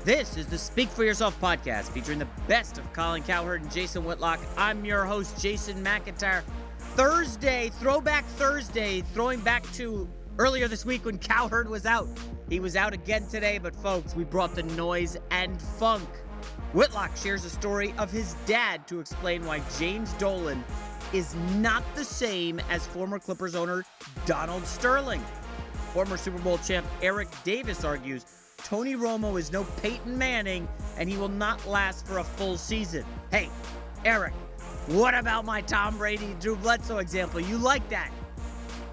This is the Speak For Yourself podcast featuring the best of Colin Cowherd and Jason Whitlock. I'm your host, Jason McIntyre. Thursday, Throwback Thursday, throwing back to earlier this week when Cowherd was out. He was out again today, but folks, we brought the noise and funk. Whitlock shares a story of his dad to explain why James Dolan is not the same as former Clippers owner Donald Sterling. Former Super Bowl champ Eric Davis argues Tony Romo is no Peyton Manning, and he will not last for a full season. Hey, Eric, what about my Tom Brady, Drew Bledsoe example? You like that?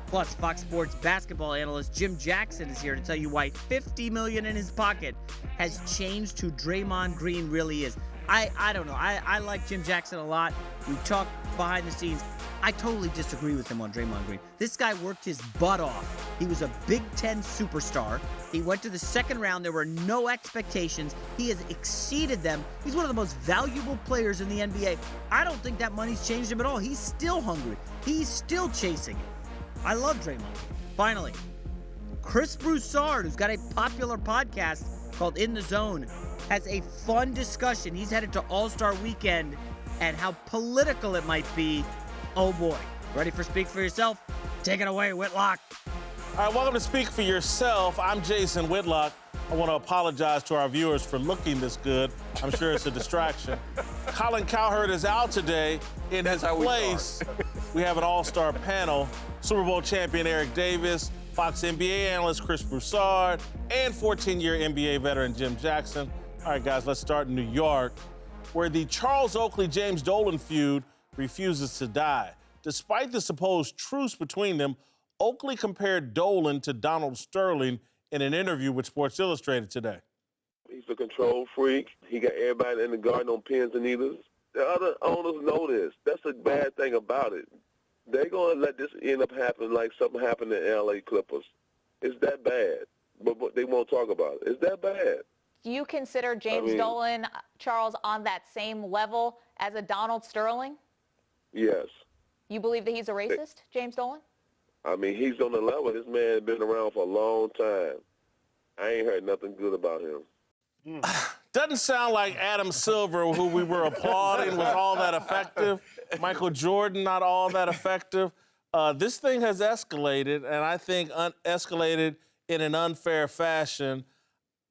Plus, Fox Sports basketball analyst Jim Jackson is here to tell you why $50 million in his pocket has changed who Draymond Green really is. I don't know. I like Jim Jackson a lot. We talk behind the scenes. I totally disagree with him on Draymond Green. This guy worked his butt off. He was a Big Ten superstar. He went to the second round. There were no expectations. He has exceeded them. He's one of the most valuable players in the NBA. I don't think that money's changed him at all. He's still hungry. He's still chasing it. I love Draymond. Finally, Chris Broussard, who's got a popular podcast called In the Zone, has a fun discussion. He's headed to All-Star Weekend and how political it might be. Oh boy. Ready for Speak For Yourself? Take it away, Whitlock. All right, welcome to Speak For Yourself. I'm Jason Whitlock. I want to apologize to our viewers for looking this good. I'm sure it's a distraction. Colin Cowherd is out today. In his place, we have an all-star panel. Super Bowl champion Eric Davis, Fox NBA analyst Chris Broussard, and 14-year NBA veteran Jim Jackson. All right, guys, let's start in New York, where the Charles Oakley-James Dolan feud refuses to die. Despite the supposed truce between them, Oakley compared Dolan to Donald Sterling in an interview with Sports Illustrated today. He's a control freak. He got everybody in the garden on pins and needles. The other owners know this. That's a bad thing about it. They're going to let this end up happening like something happened in L.A. Clippers. It's that bad, but they won't talk about it. It's that bad. Do you consider James Dolan, Charles, on that same level as a Donald Sterling? Yes. You believe that he's a racist, James Dolan? I mean, he's on the level. This man has been around for a long time. I ain't heard nothing good about him. Doesn't sound like Adam Silver, who we were applauding, was all that effective. Michael Jordan, not all that effective. This thing has escalated, and I think escalated in an unfair fashion.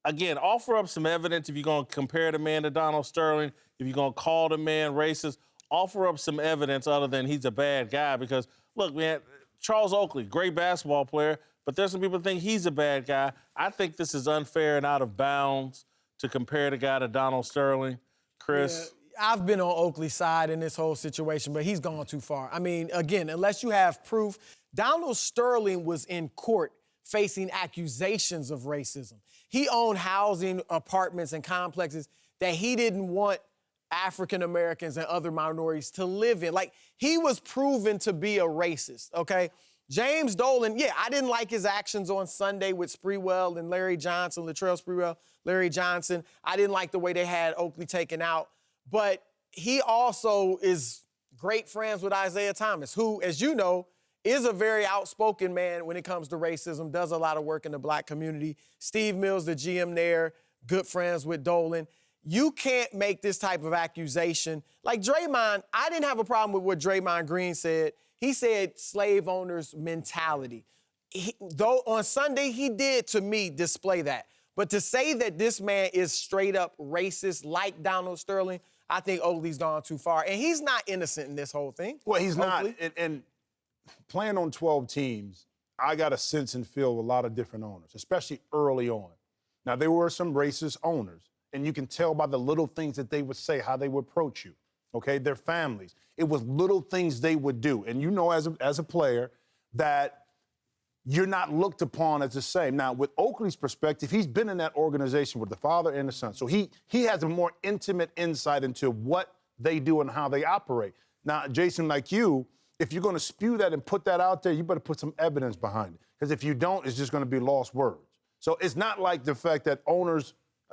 Again, offer up some evidence if you're going to compare the man to Donald Sterling, if you're going to call the man racist. Offer up some evidence other than he's a bad guy because, look, man, Charles Oakley, great basketball player, but there's some people that think he's a bad guy. I think this is unfair and out of bounds to compare the guy to Donald Sterling. Chris? Yeah, I've been on Oakley's side in this whole situation, but he's gone too far. I mean, again, unless you have proof, Donald Sterling was in court facing accusations of racism. He owned housing, apartments, and complexes that he didn't want African Americans and other minorities to live in. Like, he was proven to be a racist, okay? James Dolan, yeah, I didn't like his actions on Sunday with Sprewell and Larry Johnson, Latrell Sprewell, Larry Johnson. I didn't like the way they had Oakley taken out. But he also is great friends with Isaiah Thomas, who, as you know, is a very outspoken man when it comes to racism, does a lot of work in the black community. Steve Mills, the GM there, good friends with Dolan. You can't make this type of accusation. Like Draymond, I didn't have a problem with what Draymond Green said. He said slave owners' mentality. Though on Sunday, he did, to me, display that. But to say that this man is straight up racist like Donald Sterling, I think Oakley's gone too far. And he's not innocent in this whole thing. Well, he's not. And playing on 12 teams, I got a sense and feel of a lot of different owners, especially early on. Now, there were some racist owners. And you can tell by the little things that they would say, how they would approach you, okay? Their families. It was little things they would do. And you know as a player that you're not looked upon as the same. Now, with Oakley's perspective, he's been in that organization with the father and the son. So he has a more intimate insight into what they do and how they operate. Now, Jason, like you, if you're going to spew that and put that out there, you better put some evidence behind it. Because if you don't, it's just going to be lost words. So it's not like the fact that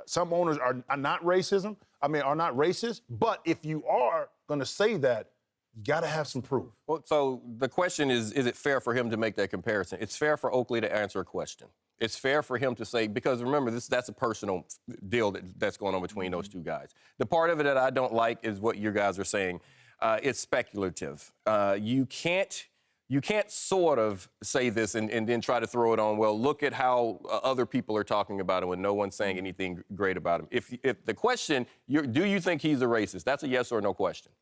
some owners are not not racist, but if you are going to say that, you got to have some proof. Well, so the question is it fair for him to make that comparison? It's fair for Oakley to answer a question. It's fair for him to say, because remember, that's a personal deal that's going on between those two guys. The part of it that I don't like is what you guys are saying. It's speculative. You can't sort of say this and then try to throw it on, well, look at how other people are talking about him when no one's saying anything great about him. If the question, do you think he's a racist? That's a yes or no question.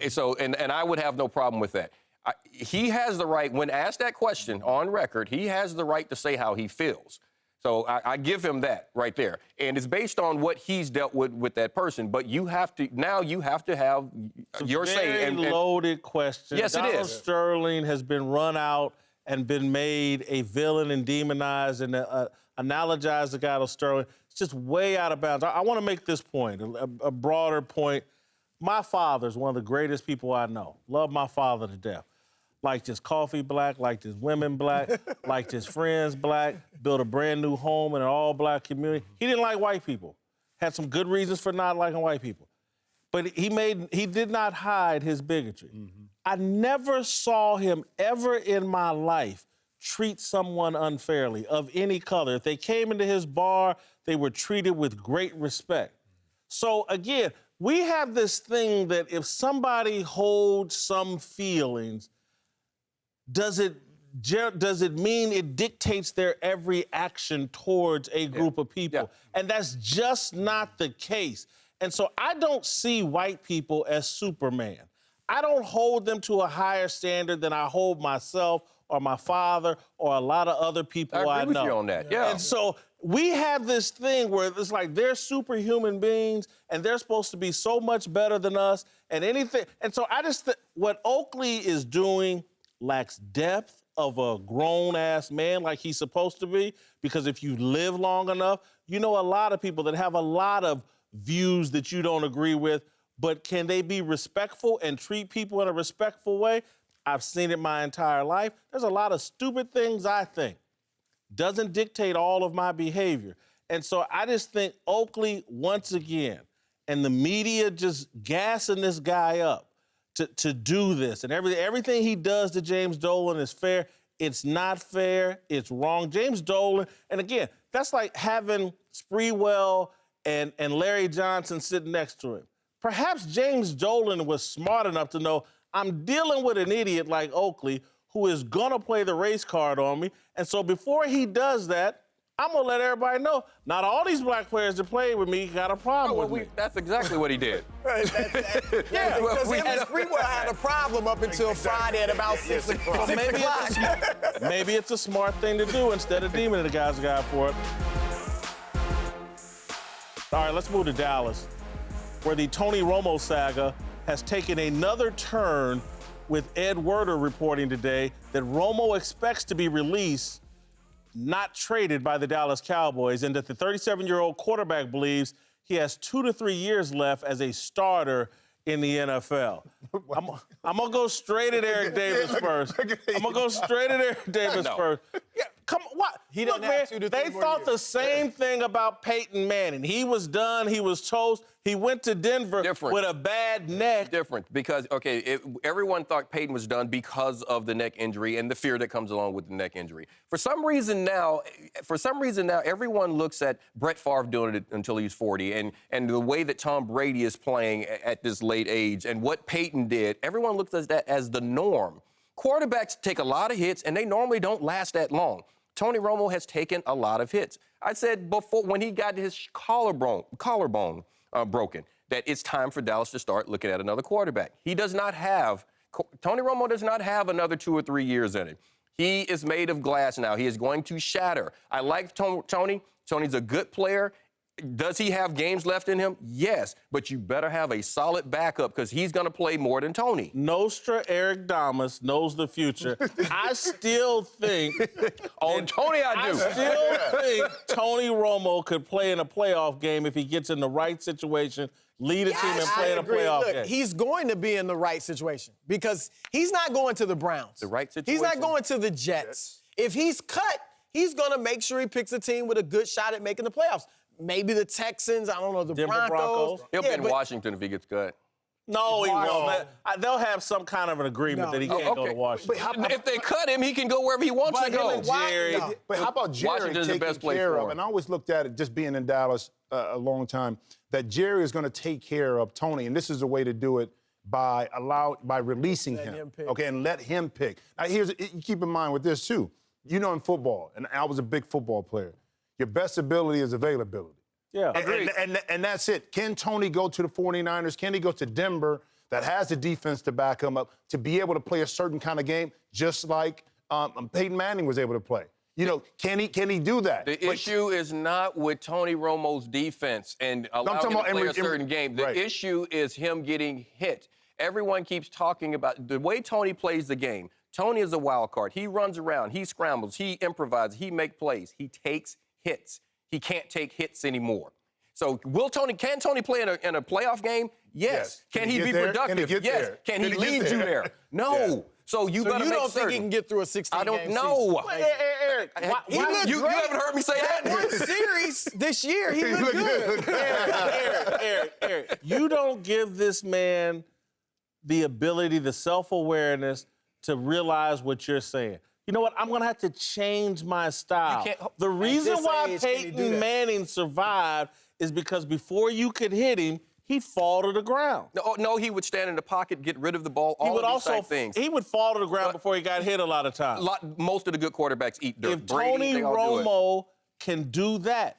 So, and I would have no problem with that. He has the right, when asked that question on record, he has the right to say how he feels. So I give him that right there. And it's based on what he's dealt with that person. But you have to have your say. Very loaded question. Yes, it Donald is. Sterling has been run out and been made a villain and demonized and analogized to Donald Sterling. It's just way out of bounds. I want to make this point, a broader point. My father's one of the greatest people I know. Love my father to death. Liked his coffee black, liked his women black, liked his friends black, built a brand new home in an all-black community. He didn't like white people. Had some good reasons for not liking white people. But he did not hide his bigotry. Mm-hmm. I never saw him ever in my life treat someone unfairly of any color. If they came into his bar, they were treated with great respect. So again, we have this thing that if somebody holds some feelings, does it mean it dictates their every action towards a group of people? Yeah. And that's just not the case. And so I don't see white people as Superman. I don't hold them to a higher standard than I hold myself or my father or a lot of other people I know. I agree with you on that, yeah. And so we have this thing where it's like they're superhuman beings and they're supposed to be so much better than us and anything. And so I just what Oakley is doing lacks depth of a grown-ass man like he's supposed to be, because if you live long enough, you know a lot of people that have a lot of views that you don't agree with, but can they be respectful and treat people in a respectful way? I've seen it my entire life. There's a lot of stupid things I think. Doesn't dictate all of my behavior. And so I just think Oakley, once again, and the media just gassing this guy up to do this. And everything he does to James Dolan is fair. It's not fair. It's wrong. James Dolan, and again, that's like having Sprewell and Larry Johnson sitting next to him. Perhaps James Dolan was smart enough to know I'm dealing with an idiot like Oakley who is gonna play the race card on me. And so before he does that, I'm gonna let everybody know, not all these black players that played with me got a problem with me. That's exactly what he did. Yeah, because him and Sprewell had a problem up until Friday at about 6 o'clock. So maybe it's a smart thing to do instead of demoning the guy for it. All right, let's move to Dallas, where the Tony Romo saga has taken another turn, with Ed Werder reporting today that Romo expects to be released, not traded by the Dallas Cowboys, and that the 37-year-old quarterback believes he has 2 to 3 years left as a starter in the NFL. I'm going to go straight at Eric Davis first. Yeah, come on, what? He doesn't have 2 to 3 they more thought years. the same thing about Peyton Manning. He was done. He was toast. He went to Denver with a bad neck. Different, because, everyone thought Peyton was done because of the neck injury and the fear that comes along with the neck injury. For some reason now, everyone looks at Brett Favre doing it until he's 40, and the way that Tom Brady is playing at this late age and what Peyton did, everyone looks at that as the norm. Quarterbacks take a lot of hits, and they normally don't last that long. Tony Romo has taken a lot of hits. I said before, when he got his collarbone broken, that it's time for Dallas to start looking at another quarterback. Tony Romo does not have another 2 or 3 years in him. He is made of glass now. He is going to shatter. I like Tony. Tony's a good player. Does he have games left in him? Yes, but you better have a solid backup because he's going to play more than Tony. Nostra Eric Damas knows the future. I still think... Tony, I do. I still think Tony Romo could play in a playoff game if he gets in the right situation, lead a team and play in a playoff game. He's going to be in the right situation because he's not going to the Browns. The right situation? He's not going to the Jets. If he's cut, he's going to make sure he picks a team with a good shot at making the playoffs. Maybe the Texans, I don't know, the Denver Broncos. He'll be in Washington if he gets cut. No, he Why? won't. They'll have some kind of an agreement that he can't go to Washington. If they cut him, he can go wherever he wants to go. But how about Jerry Washington's the taking best place care for of? him. And I always looked at it, just being in Dallas a long time, that Jerry is going to take care of Tony, and this is the way to do it by releasing him. Okay, and let him pick. Now, you keep in mind with this too. You know, in football, and I was a big football player, your best ability is availability. Yeah, agreed. And that's it. Can Tony go to the 49ers? Can he go to Denver that has the defense to back him up to be able to play a certain kind of game, just like Peyton Manning was able to play? You know, can he do that? The issue is not with Tony Romo's defense and allowing him to play a certain game. The issue is him getting hit. Everyone keeps talking about the way Tony plays the game. Tony is a wild card. He runs around, he scrambles, he improvises, he makes plays, he takes hits. He can't take hits anymore. So can Tony play in a playoff game? Yes. Can he be productive? Yes. Can he lead you there? No. Yeah. So you got to make certain. You don't think he can get through a 16-game I don't know. Eric, you haven't heard me say that. One series this year, he looked good. Eric, you don't give this man the ability, the self-awareness to realize what you're saying. You know what? I'm going to have to change my style. The reason why Peyton Manning survived is because before you could hit him, he'd fall to the ground. No, he would stand in the pocket, get rid of the ball, all of these type things. He would fall to the ground before he got hit a lot of times. Most of the good quarterbacks eat dirt. If Tony Romo can do that,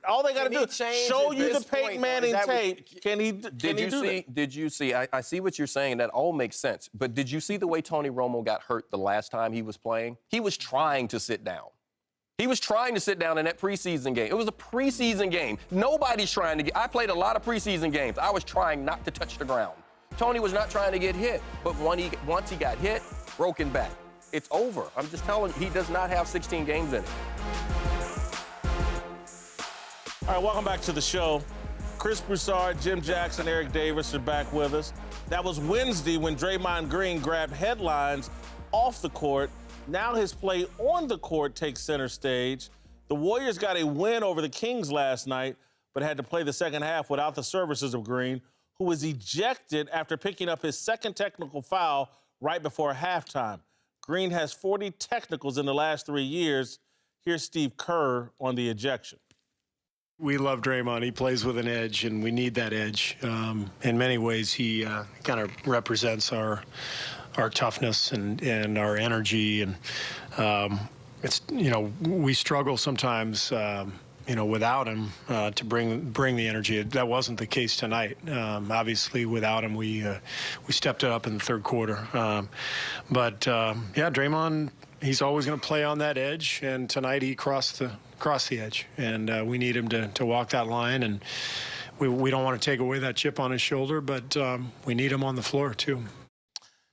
all they got to do is show you the Peyton Manning tape. Can he do that? Did you see? I see what you're saying. That all makes sense. But did you see the way Tony Romo got hurt the last time he was playing? He was trying to sit down. He was trying to sit down in that preseason game. It was a preseason game. Nobody's trying to get. I played a lot of preseason games. I was trying not to touch the ground. Tony was not trying to get hit. But once he got hit, broken back. It's over. I'm just telling you, he does not have 16 games in it. All right, welcome back to the show. Chris Broussard, Jim Jackson, Eric Davis are back with us. That was Wednesday when Draymond Green grabbed headlines off the court. Now his play on the court takes center stage. The Warriors got a win over the Kings last night, but had to play the second half without the services of Green, who was ejected after picking up his second technical foul right before halftime. Green has 40 technicals in the last 3 years. Here's Steve Kerr on the ejection. We love Draymond. He plays with an edge, and we need that edge. In many ways, he kind of represents our toughness and our energy. And it's, we struggle sometimes, without him to bring the energy. That wasn't the case tonight. Obviously, without him, we stepped it up in the third quarter. But Draymond, he's always going to play on that edge, and tonight he crossed the edge, and we need him to walk that line, and we don't want to take away that chip on his shoulder, but we need him on the floor too.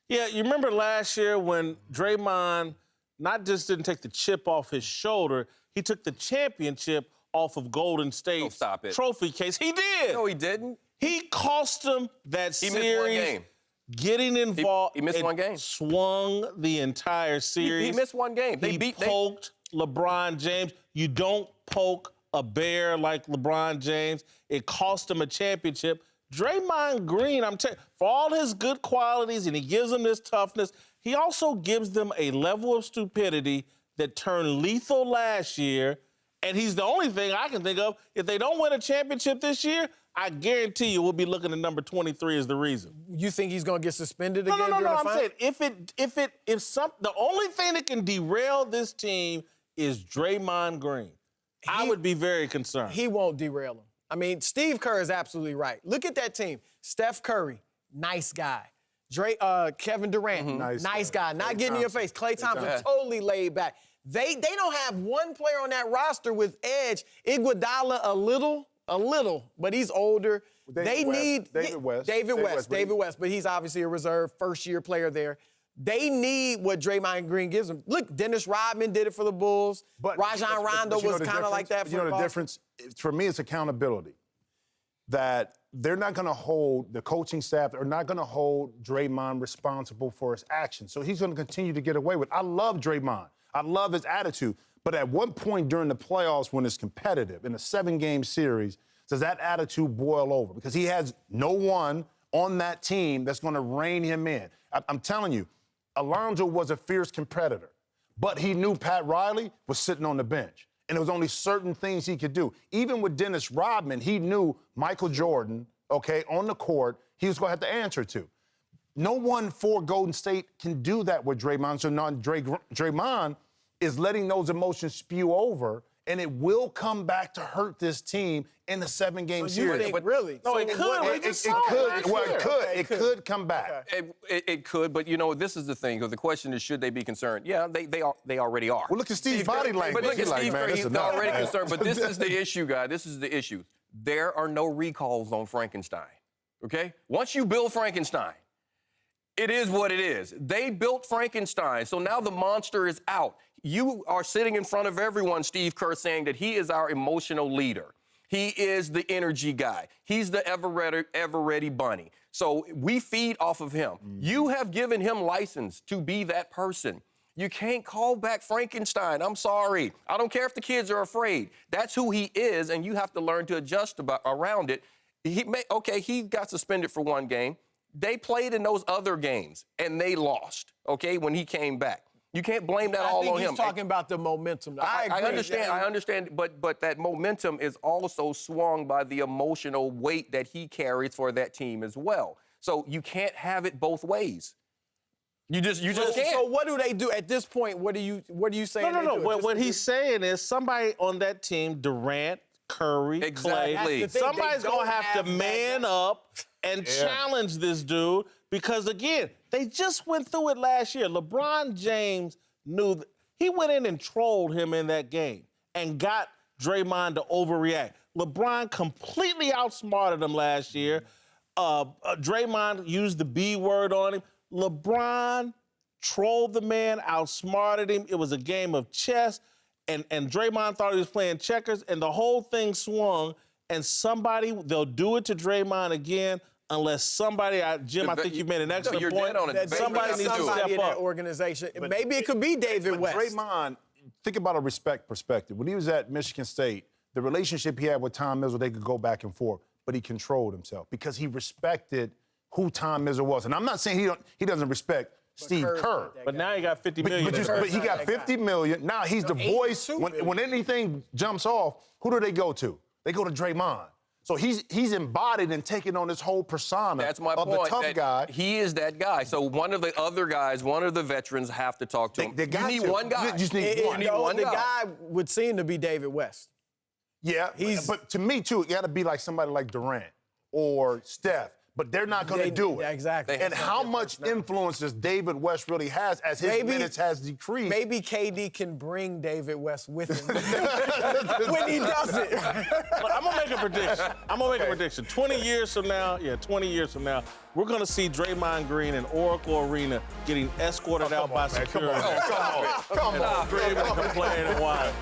Yeah, you remember last year when Draymond not just didn't take the chip off his shoulder, he took the championship off of Golden State's trophy case. He did. No, he didn't. He cost him that series. He missed one game. Getting involved. He missed one game. Swung the entire series. He missed one game. He poked LeBron James. You don't poke a bear like LeBron James. It cost him a championship. Draymond Green, I'm telling you, for all his good qualities, and he gives them this toughness, he also gives them a level of stupidity that turned lethal last year. And he's the only thing I can think of. If they don't win a championship this year, I guarantee you we'll be looking at number 23 as the reason. You think he's going to get suspended again? No. I'm saying the only thing that can derail this team is Draymond Green. I would be very concerned. He won't derail him. I mean, Steve Kerr is absolutely right. Look at that team. Steph Curry, nice guy. Kevin Durant, nice guy. Not getting in your face. Klay Thompson, totally laid back. They don't have one player on that roster with edge. Iguodala a little, but he's older. David West, but he's obviously a reserve first-year player there. They need what Draymond Green gives them. Look, Dennis Rodman did it for the Bulls. Rajon Rondo was kind of like that for the Bucks. The difference, for me, it's accountability. That they're not going to hold, the coaching staff are not going to hold Draymond responsible for his actions. So he's going to continue to get away with it. I love Draymond. I love his attitude. But at one point during the playoffs when it's competitive, in a 7-game series, does that attitude boil over? Because he has no one on that team that's going to rein him in. I'm telling you, Alonzo was a fierce competitor, but he knew Pat Riley was sitting on the bench. And there was only certain things he could do. Even with Dennis Rodman, he knew Michael Jordan, okay, on the court, he was going to have to answer to. No one for Golden State can do that with Draymond. So now Draymond is letting those emotions spew over, and it will come back to hurt this team in the 7-game series. You think, really? No, So it could. what- It could come back. Okay. It could, but this is the thing. The question is, should they be concerned? Yeah, they already are. Well, look at Steve's body language. But look at He's like, Steve, man, he's that's enough, already man. concerned. But this is the issue, guy. This is the issue. There are no recalls on Frankenstein, okay? Once you build Frankenstein, it is what it is. They built Frankenstein, so now the monster is out. You are sitting in front of everyone, Steve Kerr, saying that he is our emotional leader. He is the energy guy. He's the ever-ready bunny. So we feed off of him. You have given him license to be that person. You can't call back Frankenstein. I'm sorry. I don't care if the kids are afraid. That's who he is, and you have to learn to adjust around it. He got suspended for 1 game. They played in those other games, and they lost, okay, when he came back. You can't blame that all on him. He's talking about the momentum. I agree. I understand, but that momentum is also swung by the emotional weight that he carries for that team as well. So you can't have it both ways. You just can't. So what do they do at this point? What are you saying? No. They do? What he's saying is somebody on that team, Durant, Curry, Exactly. Clay, That's the thing. somebody's They going to don't have to have man that- up and challenge this dude because, again, they just went through it last year. LeBron James knew that he went in and trolled him in that game and got Draymond to overreact. LeBron completely outsmarted him last year. Draymond used the B word on him. LeBron trolled the man, outsmarted him. It was a game of chess, and Draymond thought he was playing checkers, and the whole thing swung, and they'll do it to Draymond again unless somebody, Jim, I think you made an excellent you're point. dead on it. Somebody needs to Somebody step in that up. organization. Maybe it could be David But West. Draymond, think about a respect perspective. When he was at Michigan State, the relationship he had with Tom Izzo, they could go back and forth, but he controlled himself because he respected who Tom Izzo was. And I'm not saying he doesn't respect Steve Kerr. But now he got $50 million. But he got $50 million. Now he's the voice. When anything jumps off, who do they go to? They go to Draymond. So he's embodied and taken on this whole persona That's my of point. the tough that guy. He is that guy. So one of the other guys, one of the veterans have to talk to him. They got you need to. one guy. You just need one. You need one the guy. guy would seem to be David West. Yeah, but to me, too, it got to be like somebody like Durant or Steph. But they're not going to do it. Yeah, exactly. And how much influence does David West really has as his minutes has decreased? Maybe KD can bring David West with him when he does it. I'm going to make a prediction. 20 years from now, we're going to see Draymond Green in Oracle Arena getting escorted out by security. Come on. Screaming and complaining and whining.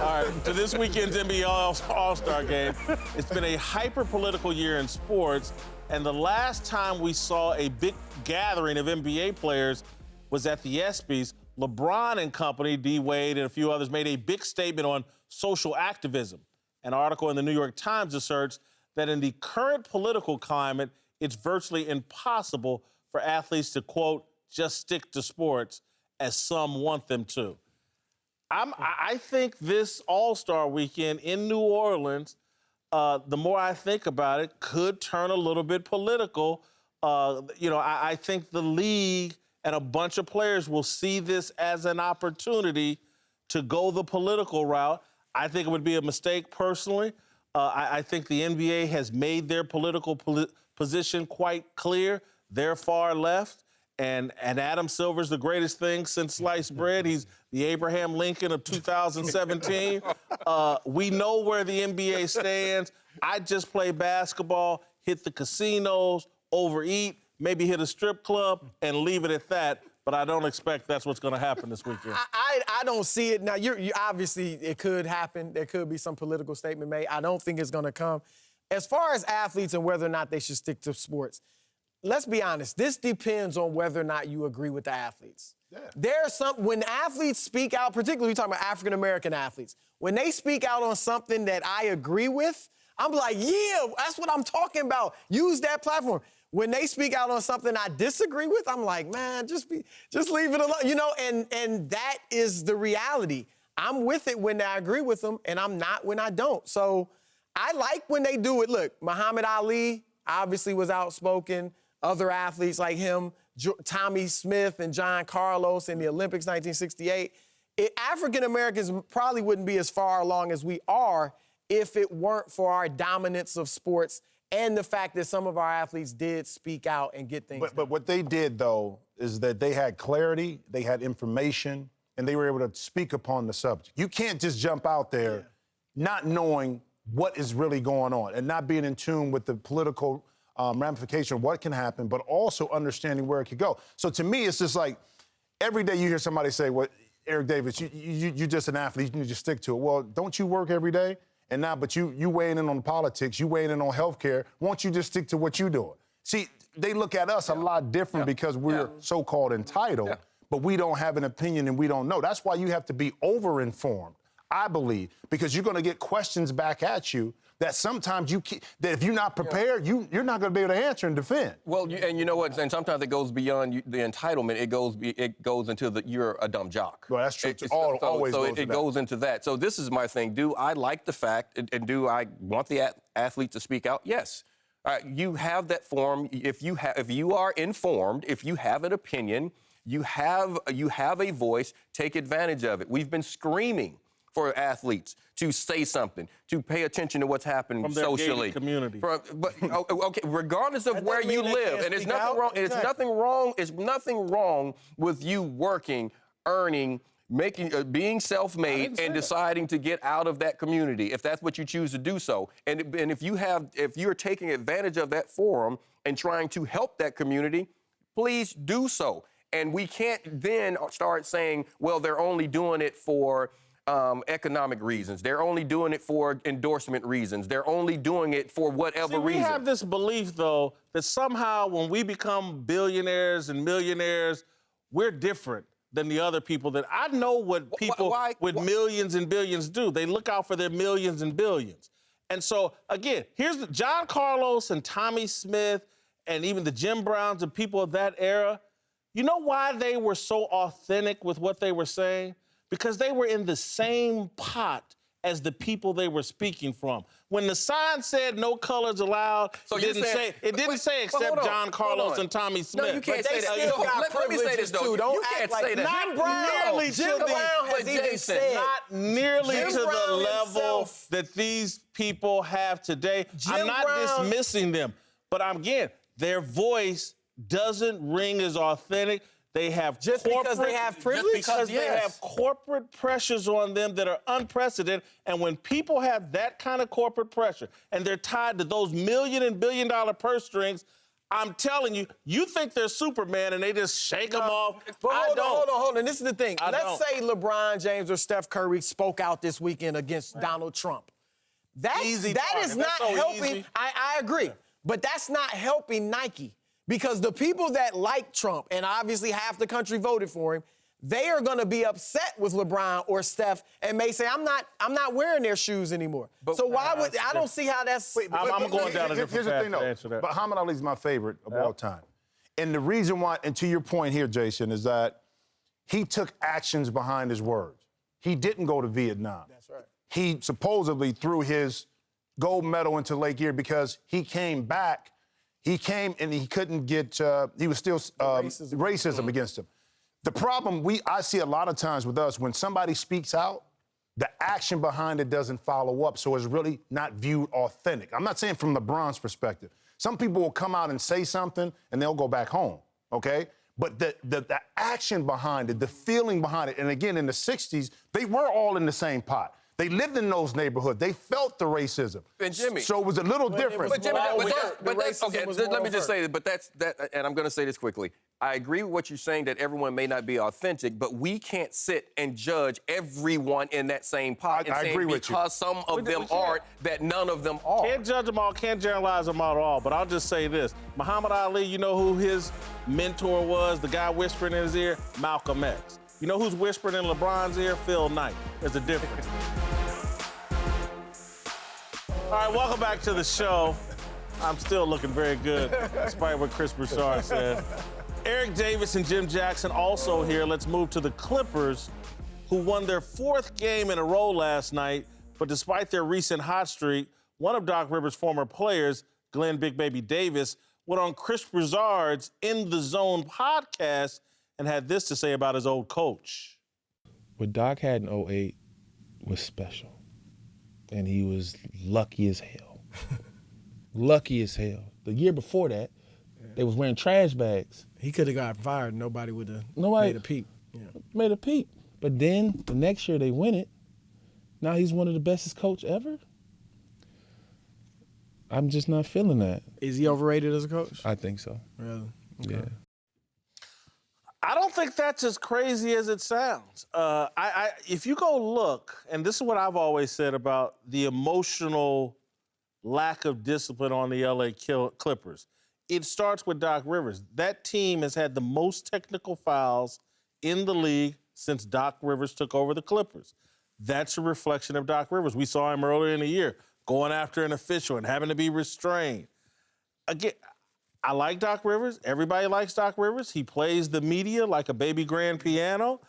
All right, to this weekend's NBA All-Star game. It's been a hyper-political year in sports, and the last time we saw a big gathering of NBA players was at the ESPYs. LeBron and company, D. Wade and a few others, made a big statement on social activism. An article in the New York Times asserts that in the current political climate, it's virtually impossible for athletes to, quote, just stick to sports as some want them to. I think this All-Star weekend in New Orleans, the more I think about it, could turn a little bit political. I think the league and a bunch of players will see this as an opportunity to go the political route. I think it would be a mistake personally. I think the NBA has made their political position quite clear. They're far left. And Adam Silver's the greatest thing since sliced bread. He's the Abraham Lincoln of 2017. We know where the NBA stands. I just play basketball, hit the casinos, overeat, maybe hit a strip club, and leave it at that. But I don't expect that's what's going to happen this weekend. I don't see it. Now, you obviously, it could happen. There could be some political statement made. I don't think it's going to come. As far as athletes and whether or not they should stick to sports, let's be honest. This depends on whether or not you agree with the athletes. Yeah. When athletes speak out, particularly we're talking about African-American athletes, when they speak out on something that I agree with, I'm like, yeah, that's what I'm talking about. Use that platform. When they speak out on something I disagree with, I'm like, man, just leave it alone. You know, and that is the reality. I'm with it when I agree with them, and I'm not when I don't. So I like when they do it. Look, Muhammad Ali obviously was outspoken. Other athletes like him, Tommy Smith and John Carlos in the Olympics 1968. African Americans probably wouldn't be as far along as we are if it weren't for our dominance of sports and the fact that some of our athletes did speak out and get things done. But what they did, though, is that they had clarity, they had information, and they were able to speak upon the subject. You can't just jump out there not knowing what is really going on and not being in tune with the political ramification of what can happen, but also understanding where it could go. So to me, it's just like every day you hear somebody say, well, Eric Davis, you're just an athlete, you need to stick to it. Well, don't you work every day? And now, but you weighing in on politics, you weighing in on healthcare. Won't you just stick to what you're doing? See, they look at us a lot different because we're so-called entitled, but we don't have an opinion and we don't know. That's why you have to be over-informed, I believe, because you're going to get questions back at you that sometimes that if you're not prepared, you're not going to be able to answer and defend. Well, and you know what? And sometimes it goes beyond the entitlement. It goes into you're a dumb jock. Well, that's true. It goes into that. So this is my thing. Do I like the fact, and do I want the athlete to speak out? Yes. You have that forum. If you are informed, if you have an opinion, you have a voice. Take advantage of it. We've been screaming for athletes to say something, to pay attention to what's happening from their socially. Community. Okay, regardless of where you live, and there's nothing wrong. It's nothing wrong with you working, earning, being self-made, and deciding to get out of that community if that's what you choose to do so. And if you're taking advantage of that forum and trying to help that community, please do so. And we can't then start saying, well, they're only doing it for economic reasons. They're only doing it for endorsement reasons. They're only doing it for whatever reason. We have this belief, though, that somehow when we become billionaires and millionaires, we're different than the other people. That I know what people with millions and billions do. They look out for their millions and billions. And so, again, here's John Carlos and Tommy Smith and even the Jim Browns and people of that era. You know why they were so authentic with what they were saying? Because they were in the same pot as the people they were speaking from. When the sign said no colors allowed, it didn't say except John Carlos and Tommy Smith. No, you can't say that. Let me say this, though. You can't say that. Not nearly to the level that these people have today. I'm not dismissing them, but again, their voice doesn't ring as authentic. They have because they have privilege? Because they have corporate pressures on them that are unprecedented. And when people have that kind of corporate pressure and they're tied to those million and billion-dollar purse strings, I'm telling you, you think they're Superman and they just shake them off. But hold on. This is the thing. Let's say LeBron James or Steph Curry spoke out this weekend against Donald Trump. That is not helping. I agree. But that's not helping Nike. Because the people that like Trump, and obviously half the country voted for him, they are going to be upset with LeBron or Steph and may say, I'm not wearing their shoes anymore. So why would I don't see how that's. I'm going down a different path to answer that. But Muhammad Ali's my favorite of all time. And the reason why, and to your point here, Jason, is that he took actions behind his words. He didn't go to Vietnam. That's right. He supposedly threw his gold medal into Lake Erie because he came back. He came and he couldn't get, he was still racism against him. The problem I see a lot of times with us, when somebody speaks out, the action behind it doesn't follow up, so it's really not viewed authentic. I'm not saying from LeBron's perspective. Some people will come out and say something and they'll go back home, okay? But the action behind it, the feeling behind it, and again, in the 60s, they were all in the same pot. They lived in those neighborhoods. They felt the racism. And Jimmy, so it was a little different. But Jimmy, let me just say that. But that's that, and I'm going to say this quickly. I agree with what you're saying that everyone may not be authentic, but we can't sit and judge everyone in that same pot. I agree with you. Because some of them aren't, that none of them are. Can't judge them all. Can't generalize them all at all. But I'll just say this: Muhammad Ali. You know who his mentor was? The guy whispering in his ear, Malcolm X. You know who's whispering in LeBron's ear? Phil Knight. There's a difference. All right, welcome back to the show. I'm still looking very good, despite what Chris Broussard said. Eric Davis and Jim Jackson also here. Let's move to the Clippers, who won their 4th game in a row last night. But despite their recent hot streak, one of Doc Rivers' former players, Glenn Big Baby Davis, went on Chris Broussard's In the Zone podcast and had this to say about his old coach. What Doc had in 08 was special. And he was lucky as hell. Lucky as hell. The year before that, they was wearing trash bags. He could have got fired. Nobody would have Nobody made a peep. Yeah. Made a peep. But then the next year they win it. Now he's one of the bestest coach ever. I'm just not feeling that. Is he overrated as a coach? I think so. Really? Okay. Yeah. I don't think that's as crazy as it sounds. If you go look, and this is what I've always said about the emotional lack of discipline on the LA Clippers, it starts with Doc Rivers. That team has had the most technical fouls in the league since Doc Rivers took over the Clippers. That's a reflection of Doc Rivers. We saw him earlier in the year going after an official and having to be restrained. Again, I like Doc Rivers. Everybody likes Doc Rivers. He plays the media like a baby grand piano.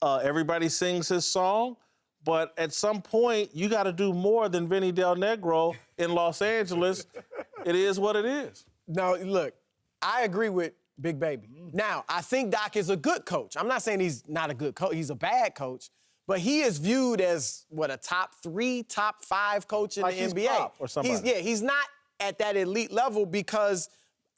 Everybody sings his song. But at some point, you got to do more than Vinny Del Negro in Los Angeles. It is what it is. No, look, I agree with Big Baby. Now, I think Doc is a good coach. I'm not saying he's not a good coach. He's a bad coach. But he is viewed as, a top 3, top 5 coach in like the he's NBA. Pop or somebody. He's not at that elite level because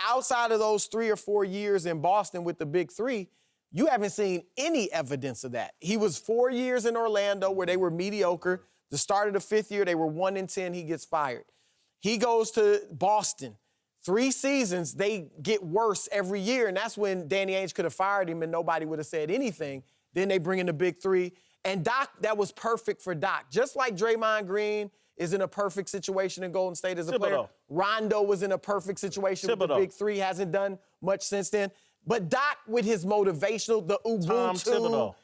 outside of those 3 or 4 years in Boston with the Big 3, you haven't seen any evidence of that. He was 4 years in Orlando where they were mediocre. The start of the 5th year, they were 1-10. He gets fired. He goes to Boston. 3 seasons, they get worse every year, and that's when Danny Ainge could have fired him and nobody would have said anything. Then they bring in the Big 3. And Doc, that was perfect for Doc. Just like Draymond Green is in a perfect situation in Golden State as a player. Rondo was in a perfect situation with the Big 3, hasn't done much since then. But Doc, with his motivational, the Ubuntu. Tom Thibodeau.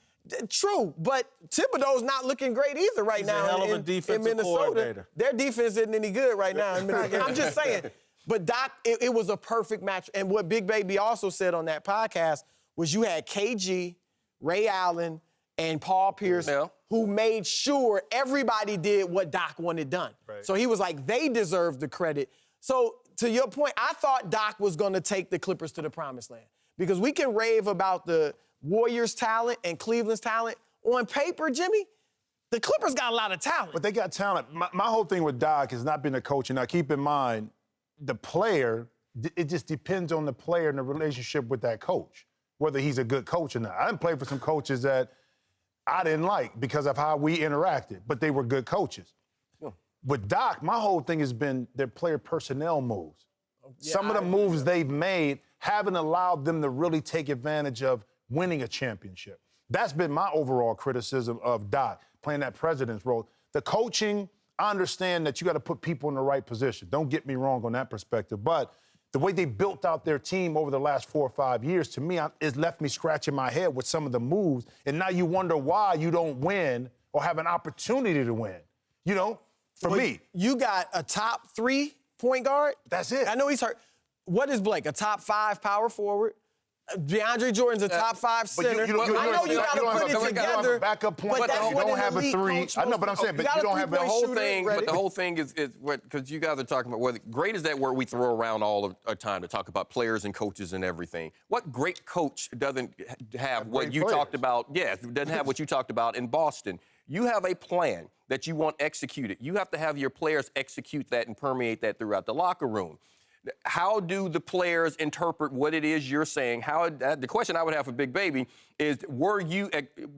True, but Thibodeau's not looking great either right now a hell of a in defensive Minnesota. coordinator. Their defense isn't any good right now in Minnesota. I'm just saying. But Doc, it was a perfect match. And what Big Baby also said on that podcast was you had KG, Ray Allen, and Paul Pierce, who made sure everybody did what Doc wanted done. Right. So he was like, they deserve the credit. So to your point, I thought Doc was going to take the Clippers to the promised land because we can rave about the Warriors' talent and Cleveland's talent. On paper, Jimmy, the Clippers got a lot of talent. But they got talent. My whole thing with Doc has not been the coach. And now keep in mind, the player, it just depends on the player and the relationship with that coach, whether he's a good coach or not. I didn't play for some coaches that I didn't like because of how we interacted, but they were good coaches. Yeah. With Doc, my whole thing has been their player personnel moves. Yeah, some of the moves they've made haven't allowed them to really take advantage of winning a championship. That's been my overall criticism of Doc, playing that president's role. The coaching, I understand that you got to put people in the right position. Don't get me wrong on that perspective, but the way they built out their team over the last 4 or 5 years, to me, it left me scratching my head with some of the moves. And now you wonder why you don't win or have an opportunity to win. You know, for me. You got a top 3 point guard. That's it. I know he's hurt. What is Blake? A top 5 power forward? DeAndre Jordan's a top 5 center. I know you got to put it together. Backup point, but you don't have a 3. I know, but I'm saying, but you don't have the whole thing. But the whole thing is because you guys are talking about whether great is that word we throw around all of our time to talk about players and coaches and everything. What great coach doesn't have what you talked about? Yeah, doesn't have what you talked about in Boston. You have a plan that you want executed. You have to have your players execute that and permeate that throughout the locker room. How do the players interpret what it is you're saying? The question I would have for Big Baby is, were you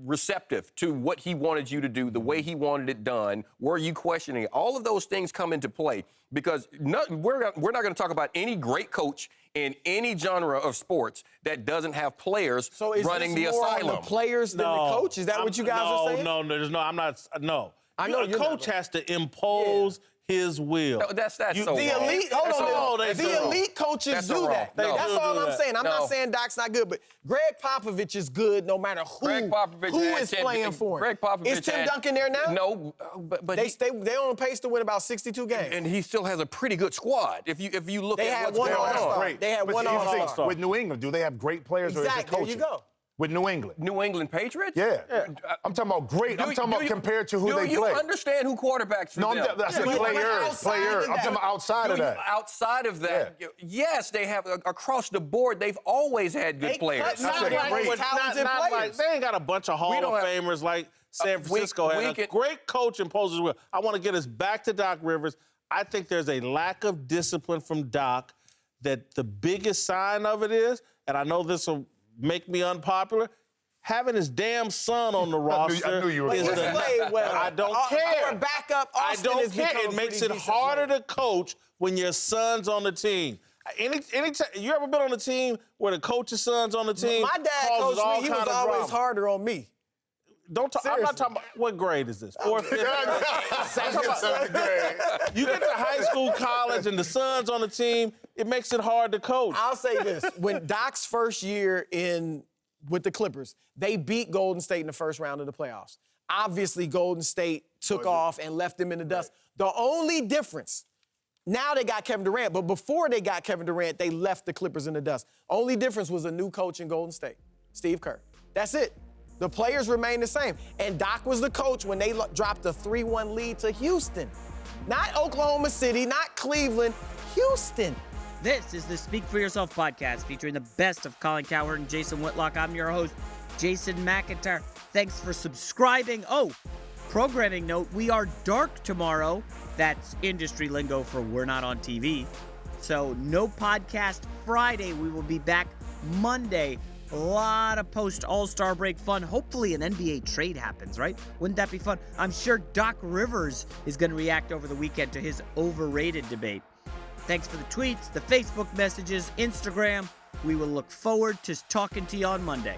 receptive to what he wanted you to do, the way he wanted it done? Were you questioning it? All of those things come into play because we're not going to talk about any great coach in any genre of sports that doesn't have players running the asylum. On the players than the coach? Is that what you guys are saying? No, I'm not. No. I know a coach has to impose his will. No, that's so The wrong. elite, hold That's on, so wrong. they the do. elite coaches That's do so that. wrong. No. That's They all do I'm that. saying. I'm No. not saying Doc's not good, but Greg Popovich is good no matter Greg Popovich who had is 10 playing for him. Greg Popovich Is Tim had- Duncan there now? No, but They on pace to win about 62 games. and he still has a pretty good squad. If you look They at had what's one going All-Star. on. Great. They had But one here's the thing, All-Star. with New England, do they have great players or is it Exactly, coaching? there you go. With New England. New England Patriots? Yeah. I'm talking about great. I'm talking about compared to who they Do play. you understand who quarterbacks for No, them? I said Yeah, but players. outside of I'm talking that. about outside of that. Outside of that, yes, they have across the board. They've always had good They players. cut Not Not like, great. Talented not like players. they ain't got a bunch of Hall don't of have- Famers like San we- Francisco we had. can- A great coach imposes will. I want to get us back to Doc Rivers. I think there's a lack of discipline from Doc that the biggest sign of it is, and I know this will make me unpopular, having his damn son on the roster. I knew you were is gonna the- say that. Played well. I don't Our care. backup, I Austin, don't has care. become It a makes pretty it decent harder player. to coach when your son's on the team. Anytime you ever been on a team where the coach's son's on the team? My dad causes all coached me. He was kind of always drama. harder on me. Don't talk. I'm Seriously. not talking about what grade is this? Fourth, fifth. Seventh grade. You get to high school, college, and the son's on the team. It makes it hard to coach. I'll say this: when Doc's first year with the Clippers, they beat Golden State in the first round of the playoffs. Obviously, Golden State took off and left them in the dust. The only difference, now they got Kevin Durant, but before they got Kevin Durant, they left the Clippers in the dust. Only difference was a new coach in Golden State, Steve Kerr. That's it. The players remain the same. And Doc was the coach when they dropped a 3-1 lead to Houston. Not Oklahoma City, not Cleveland, Houston. This is the Speak For Yourself podcast featuring the best of Colin Cowherd and Jason Whitlock. I'm your host, Jason McIntyre. Thanks for subscribing. Oh, programming note, we are dark tomorrow. That's industry lingo for we're not on TV. So no podcast Friday. We will be back Monday. A lot of post-All-Star break fun. Hopefully an NBA trade happens, right? Wouldn't that be fun? I'm sure Doc Rivers is going to react over the weekend to his overrated debate. Thanks for the tweets, the Facebook messages, Instagram. We will look forward to talking to you on Monday.